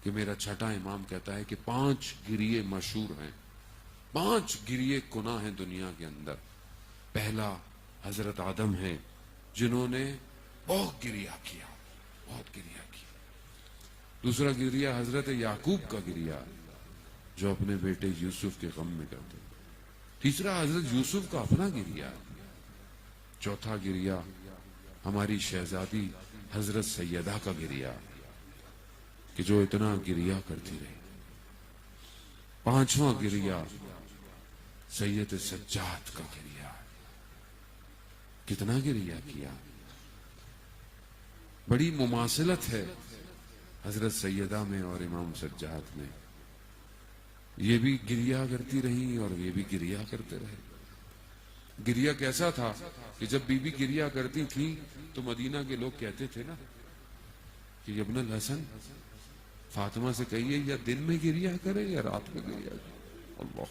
کہ میرا چھٹا امام کہتا ہے کہ 5 گریے مشہور ہیں، 5 گریے کناں ہیں دنیا کے اندر۔ پہلا حضرت آدم ہیں جنہوں نے بہت گریہ کیا، بہت گریہ کیا۔ دوسرا گریہ حضرت یعقوب کا گریہ جو اپنے بیٹے یوسف کے غم میں کرتے۔ تیسرا حضرت یوسف کا اپنا گریہ۔ چوتھا گریہ ہماری شہزادی حضرت سیدہ کا گریہ کہ جو اتنا گریہ کرتی رہی۔ پانچواں گریہ سید سجاد کا گریہ۔ کتنا گریہ کیا، بڑی مماثلت ہے حضرت سیدہ میں اور امام سجاد میں۔ یہ بھی گریہ کرتی رہی اور یہ بھی گریہ کرتے رہے۔ گریہ کیسا تھا کہ جب بی بی گریہ کرتی تھی تو مدینہ کے لوگ کہتے تھے نا کہ ابن الحسن فاطمہ سے کہیے یا دن میں گریہ کرے یا رات میں گریہ کرے۔ اللہ،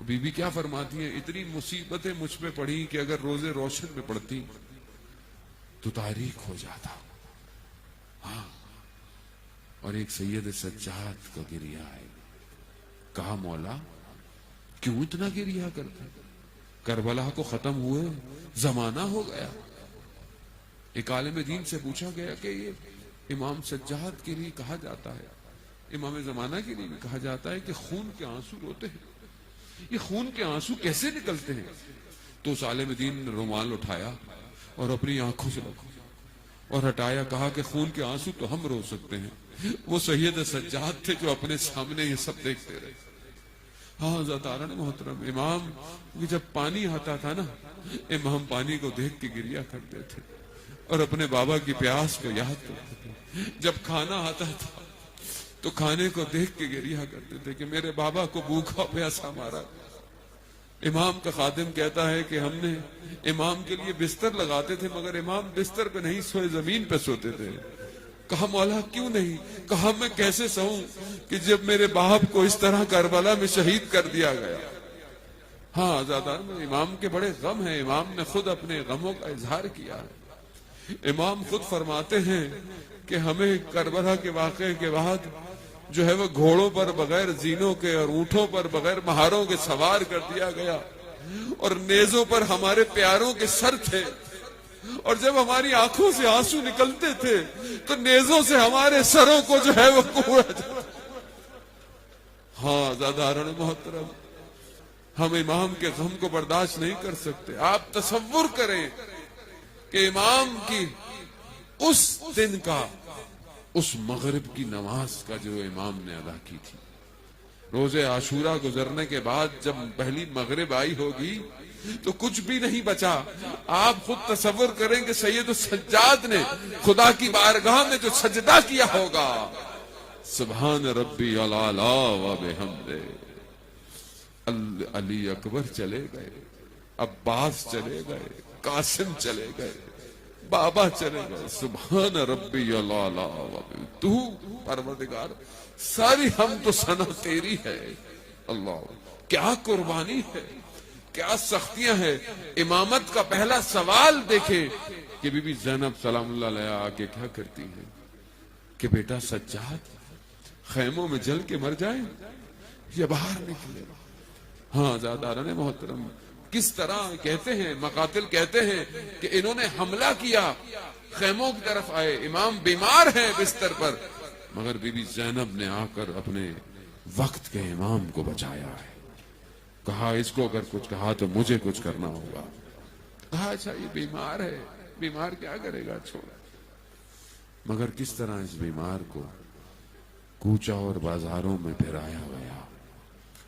بی بی کیا فرماتی ہیں، اتنی مصیبتیں مجھ پہ پڑھی کہ اگر روزے روشن میں پڑتی تو تاریخ ہو جاتا۔ ہاں، اور ایک سید سجاد کا گریہ ہے۔ کہا مولا کیوں اتنا گریہ کرتے؟ کربلا کو ختم ہوئے زمانہ ہو گیا۔ ایک عالم دین سے پوچھا گیا کہ یہ امام سجاد کے لیے کہا جاتا ہے، امام زمانہ کے لیے بھی کہا جاتا ہے کہ خون کے آنسو روتے ہیں، یہ خون کے آنسو کیسے نکلتے ہیں؟ تو اس عالم دین نے رومال اٹھایا اور اپنی آنکھوں سے اور ہٹایا، کہا کہ خون کے آنسو تو ہم رو سکتے ہیں، وہ سید سجاد تھے جو اپنے سامنے یہ سب دیکھتے رہے۔ ہاں ذاتارن محترم، امام جب پانی آتا تھا نا، امام پانی کو دیکھ کے گریہ کرتے تھے اور اپنے بابا کی پیاس کو یاد کرتے تھے۔ جب کھانا آتا تھا تو کھانے کو دیکھ کے گریہ کرتے تھے کہ میرے بابا کو بھوکا پیاسا مارا۔ امام کا خادم کہتا ہے کہ ہم نے امام کے لیے بستر لگاتے تھے مگر امام بستر پہ نہیں سوئے، زمین پہ سوتے تھے۔ کہا مولا کیوں نہیں؟ کہا میں کیسے سہوں کہ جب میرے باپ کو اس طرح کربلا میں شہید کر دیا گیا۔ ہاں آزادان، امام کے بڑے غم ہیں، امام نے خود اپنے غموں کا اظہار کیا ہے۔ امام خود فرماتے ہیں کہ ہمیں کربلا کے واقعے کے بعد جو ہے وہ گھوڑوں پر بغیر زینوں کے اور اونٹوں پر بغیر مہاروں کے سوار کر دیا گیا، اور نیزوں پر ہمارے پیاروں کے سر تھے، اور جب ہماری آنکھوں سے آنسو نکلتے تھے تو نیزوں سے ہمارے سروں کو جو ہے وہ کوڑا جاتا۔ ہاں زادارن محترم، ہم امام کے غم کو برداشت نہیں کر سکتے۔ آپ تصور کریں کہ امام کی اس دن کا، اس مغرب کی نماز کا جو امام نے ادا کی تھی، روز عاشورہ گزرنے کے بعد جب پہلی مغرب آئی ہوگی تو کچھ بھی نہیں بچا۔ آپ خود تصور کریں کہ سید السجاد نے خدا کی بارگاہ میں جو سجدہ کیا ہوگا، سبحان ربی العلا و بحمدہ۔ علی اکبر چلے گئے، عباس چلے گئے، قاسم چلے گئے، بابا چلے گئے، سبحان ربی العلا و بحمدہ۔ تو پروردگار ساری ہم تو ثنا تیری ہے۔ اللہ، کیا قربانی ہے، کیا سختیاں ہیں۔ امامت کا پہلا سوال دیکھیں کہ بی بی زینب سلام اللہ علیہ آگے کیا کرتی ہیں کہ بیٹا سجاد خیموں میں جل کے مر جائیں یا باہر نکلے۔ ہاں زاداران محترم، کس طرح کہتے ہیں مقاتل کہتے ہیں کہ انہوں نے حملہ کیا، خیموں کی طرف آئے، امام بیمار ہیں بستر پر، مگر بی بی زینب نے آ کر اپنے وقت کے امام کو بچایا ہے۔ کہا اس کو اگر کچھ کہا تو مجھے کچھ کرنا ہوگا۔ کہا اچھا یہ بیمار ہے، بیمار کیا کرے گا، چھوڑا۔ مگر کس طرح اس بیمار کو کوچہ اور بازاروں میں پھرایا گیا،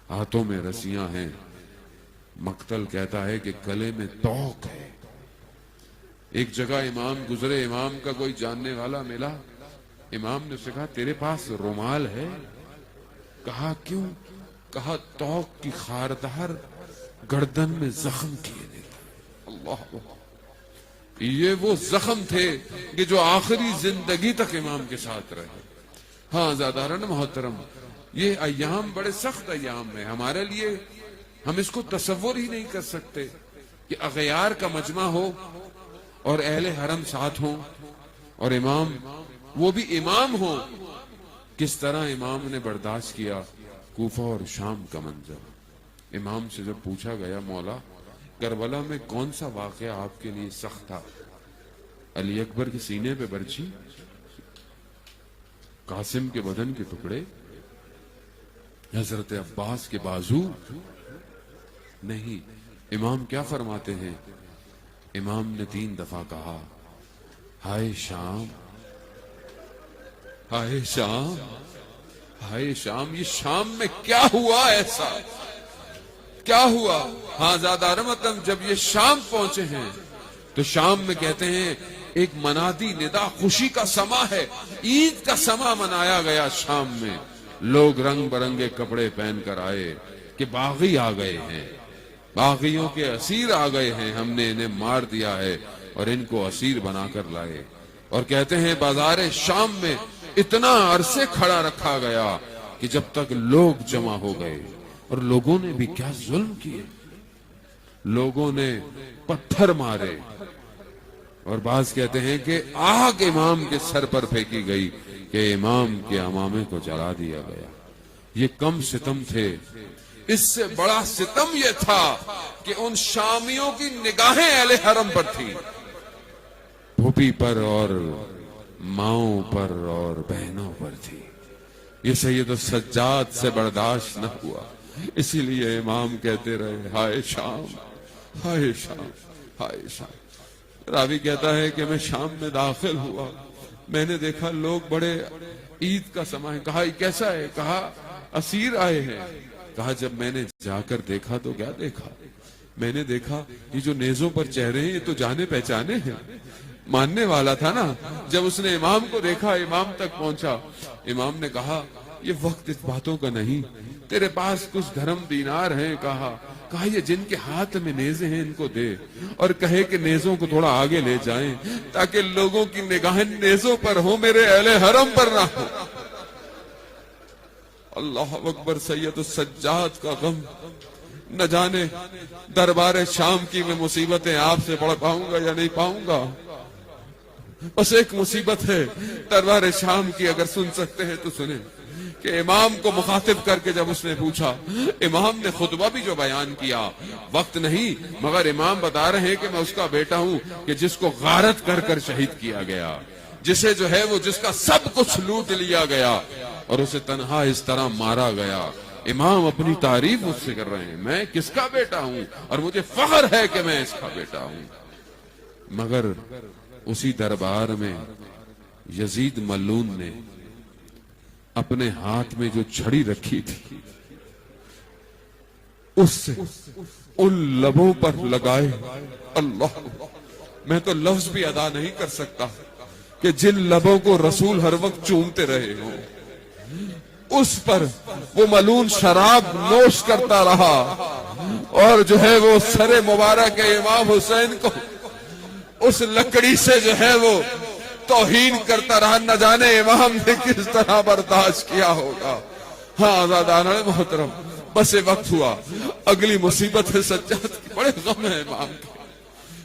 ہاتھوں میں رسیاں ہیں، مقتل کہتا ہے کہ گلے میں توق ہے۔ ایک جگہ امام گزرے، امام کا کوئی جاننے والا ملا، امام نے اسے کہا تیرے پاس رومال ہے؟ کہا کیوں؟ کہا توق کی خاردار گردن میں زخم کیے دیتا۔ اللہ، یہ وہ زخم تھے کہ جو آخری زندگی تک امام کے ساتھ رہے۔ ہاں زاداران محترم، یہ ایام بڑے سخت ایام ہیں ہمارے لیے، ہم اس کو تصور ہی نہیں کر سکتے کہ اغیار کا مجمع ہو اور اہل حرم ساتھ ہوں اور امام وہ بھی امام ہو. کس طرح امام نے برداشت کیا کوفہ اور شام کا منظر. امام سے جب پوچھا گیا مولا کربلا میں کون سا واقعہ آپ کے لیے سخت تھا؟ علی اکبر کے سینے پہ برچھی، قاسم کے بدن کے ٹکڑے، حضرت عباس کے بازو؟ نہیں. امام کیا فرماتے ہیں؟ امام نے 3 دفعہ کہا ہائے شام، ہائے شام، ہائے شام. یہ شام میں کیا ہوا ایسا؟ کیا ہوا؟ ہاں زیادہ رمتم جب یہ شام پہنچے ہیں تو شام میں کہتے ہیں ایک منادی ندا، خوشی کا سما ہے، عید کا سما منایا گیا. شام میں لوگ رنگ برنگے کپڑے پہن کر آئے کہ باغی آ گئے ہیں، باغیوں کے اسیر آ گئے ہیں، ہم نے انہیں مار دیا ہے اور ان کو اسیر بنا کر لائے. اور کہتے ہیں بازار شام میں اتنا عرصے کھڑا رکھا گیا کہ جب تک لوگ جمع ہو گئے. اور لوگوں نے بھی کیا ظلم کیے، لوگوں نے پتھر مارے، اور بعض کہتے ہیں کہ آگ امام کے سر پر پھینکی گئی کہ امام کے امامے کو جلا دیا گیا. یہ کم ستم تھے. اس سے بڑا ستم یہ تھا کہ ان شامیوں کی نگاہیں اہل حرم پر تھی، پھوپھی پر اور ماؤں پر اور بہنوں پر تھی. یہ سید السجاد سے برداشت نہ ہوا، اسی لیے امام کہتے رہے ہائے شام، ہائے شام، ہائے شام. راوی کہتا ہے کہ میں شام میں داخل ہوا، میں نے دیکھا لوگ بڑے عید کا سما ہے. کہا یہ کیسا ہے؟ کہا اسیر آئے ہیں. کہا جب میں نے جا کر دیکھا تو کیا دیکھا؟ میں نے دیکھا یہ جو نیزوں پر چہرے ہیں یہ تو جانے پہچانے ہیں. ماننے والا تھا نا. جب اس نے امام کو دیکھا، امام تک پہنچا، امام نے کہا یہ وقت اس باتوں کا نہیں، تیرے پاس کچھ دھرم دینار ہیں. کہا یہ جن کے ہاتھ میں نیزے ہیں ان کو دے، اور کہے کہ نیزوں کو تھوڑا آگے لے جائیں تاکہ لوگوں کی نگاہیں نیزوں پر ہو، میرے اہل حرم پر نہ ہو. اللہ اکبر. سید السجاد کا غم، نہ جانے دربار شام کی میں مصیبتیں آپ سے پڑھ پاؤں گا یا نہیں پاؤں گا. بس ایک مصیبت ہے دربار شام کی، اگر سن سکتے ہیں تو سنیں کہ امام کو مخاطب کر کے جب اس نے پوچھا، امام نے خطبہ بھی جو بیان کیا، وقت نہیں مگر امام بتا رہے ہیں کہ میں اس کا بیٹا ہوں کہ جس کو غارت کر کر شہید کیا گیا، جسے جو ہے وہ جس کا سب کچھ لوٹ لیا گیا اور اسے تنہا اس طرح مارا گیا. امام اپنی تعریف مجھ سے کر رہے ہیں، میں کس کا بیٹا ہوں اور مجھے فخر ہے کہ میں اس کا بیٹا ہوں. مگر اسی دربار میں یزید ملعون نے اپنے ہاتھ میں جو چھڑی رکھی تھی اس سے ان لبوں پر لگائے. اللہ، میں تو لفظ بھی ادا نہیں کر سکتا کہ جن لبوں کو رسول ہر وقت چومتے رہے ہوں، اس پر وہ ملعون شراب نوش کرتا رہا اور جو ہے وہ سر مبارک امام حسین کو اس لکڑی سے جو ہے وہ توہین کرتا رہا. نہ جانے امام نے کس طرح برداشت کیا ہوگا. ہاں آزادان محترم، بس وقت ہوا. اگلی مصیبت ہے سجاد کی، بڑے غم ہے امام کے.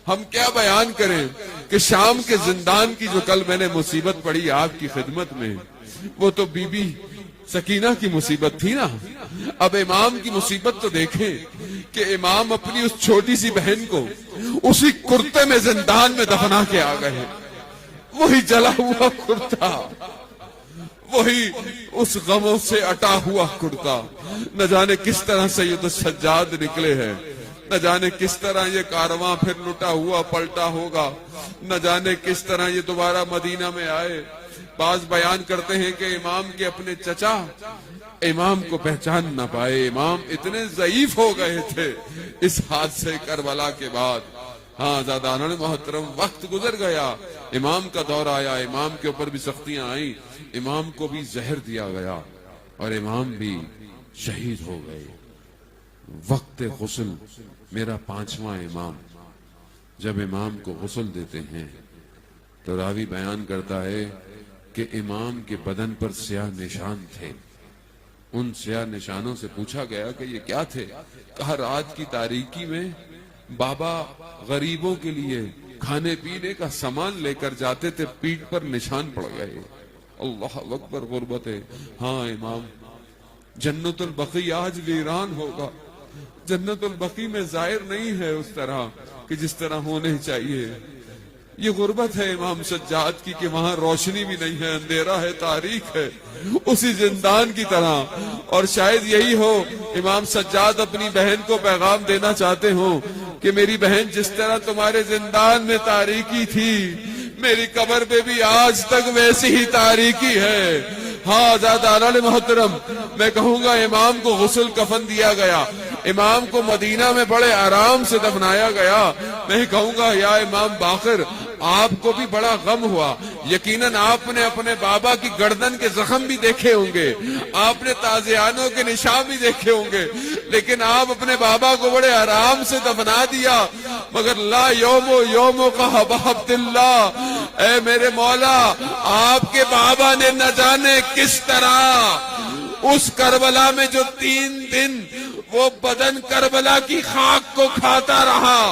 ہم کیا بیان کریں کہ شام کے زندان کی جو کل میں نے مصیبت پڑھی آپ کی خدمت میں، وہ تو بی بی سکینہ کی مصیبت تھی نا. اب امام کی مصیبت تو دیکھیں کہ امام اپنی اس چھوٹی سی بہن کو اسی کرتے میں زندان میں دفنا کے آ گئے. وہی جلا ہوا کرتا، وہی اس غموں سے اٹا ہوا کرتا. نہ جانے کس طرح سید السجاد نکلے ہیں، نہ جانے کس طرح یہ کارواں پھر لٹا ہوا پلٹا ہوگا، نہ جانے کس طرح یہ دوبارہ مدینہ میں آئے. بعض بیان کرتے ہیں کہ امام کے اپنے چچا امام کو پہچان نہ پائے. امام اتنے ضعیف ہو گئے تھے اس حادثے کربلا کے بعد. ہاں زادان محترم، وقت گزر گیا، امام کا دور آیا، امام کے اوپر بھی سختیاں آئیں، امام کو بھی زہر دیا گیا اور امام بھی شہید ہو گئے. وقت غسل میرا 5واں امام، جب امام کو غسل دیتے ہیں تو راوی بیان کرتا ہے کہ امام کے بدن پر سیاہ نشان تھے. ان سیاہ نشانوں سے پوچھا گیا کہ یہ کیا تھے؟ کہا رات کی تاریکی میں بابا غریبوں کے لیے کھانے پینے کا سامان لے کر جاتے تھے، پیٹھ پر نشان پڑ گئے. اللہ اکبر، غربت ہے. ہاں امام، جنت البقیع آج ویران ہوگا. جنت البقیع میں ظاہر نہیں ہے اس طرح کہ جس طرح ہونے چاہیے. یہ غربت ہے امام سجاد کی کہ وہاں روشنی بھی نہیں ہے، اندھیرا ہے، تاریخ ہے، اسی زندان کی طرح. اور شاید یہی ہو امام سجاد اپنی بہن کو پیغام دینا چاہتے ہوں کہ میری بہن، جس طرح تمہارے زندان میں تاریکی تھی، میری قبر پہ بھی آج تک ویسی ہی تاریکی ہے. ہاں عزیزان محترم، میں کہوں گا امام کو غسل کفن دیا گیا، امام کو مدینہ میں بڑے آرام سے دفنایا گیا. میں کہوں گا یا امام باقر، آپ کو بھی بڑا غم ہوا. یقیناً آپ نے اپنے بابا کی گردن کے زخم بھی دیکھے ہوں گے، آپ نے تازیانوں کے نشان بھی دیکھے ہوں گے، لیکن آپ اپنے بابا کو بڑے آرام سے دفنا دیا. مگر لا یومو کا حباب اللہ، اے میرے مولا، آپ کے بابا نے نہ جانے کس طرح اس کربلا میں جو 3 دن وہ بدن کربلا کی خاک کو کھاتا رہا.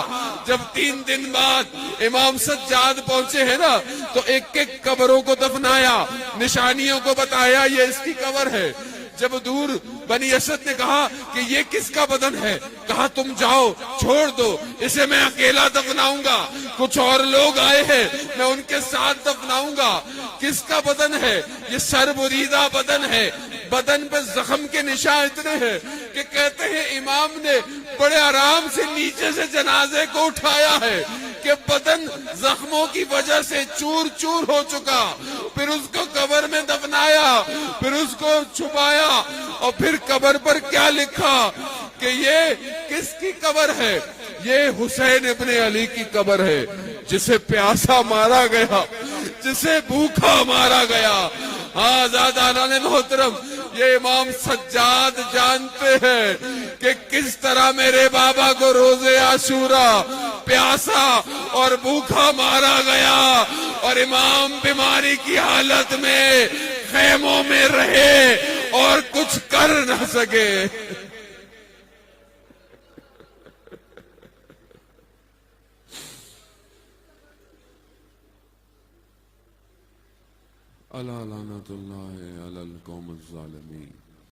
جب 3 دن بعد امام سجاد پہنچے ہیں نا، تو ایک ایک قبروں کو دفنایا، نشانیوں کو بتایا یہ اس کی قبر ہے. جب دور بنی اسد نے کہا کہ یہ کس کا بدن ہے، کہا تم جاؤ، چھوڑ دو، اسے میں اکیلا دفناؤں گا. کچھ اور لوگ آئے ہیں، میں ان کے ساتھ دفناؤں گا. کس کا بدن ہے؟ یہ سر بریدہ بدن ہے. بدن پہ زخم کے نشان اتنے ہیں کہ کہتے ہیں امام نے بڑے آرام سے نیچے سے جنازے کو اٹھایا ہے کہ بدن زخموں کی وجہ سے چور چور ہو چکا. پھر اس کو قبر میں دفنایا، پھر اس کو چھپایا، اور پھر قبر پر کیا لکھا کہ یہ کس کی قبر ہے؟ یہ حسین ابن علی کی قبر ہے، جسے پیاسا مارا گیا، جسے بھوکا مارا گیا. ہاں عزیزان محترم، یہ امام سجاد جانتے ہیں کہ کس طرح میرے بابا کو روزے عاشورہ پیاسا اور بھوکا مارا گیا، اور امام بیماری کی حالت میں خیموں میں رہے اور کچھ کر نہ سکے. الا لعنت اللہ علی القوم الظالمین.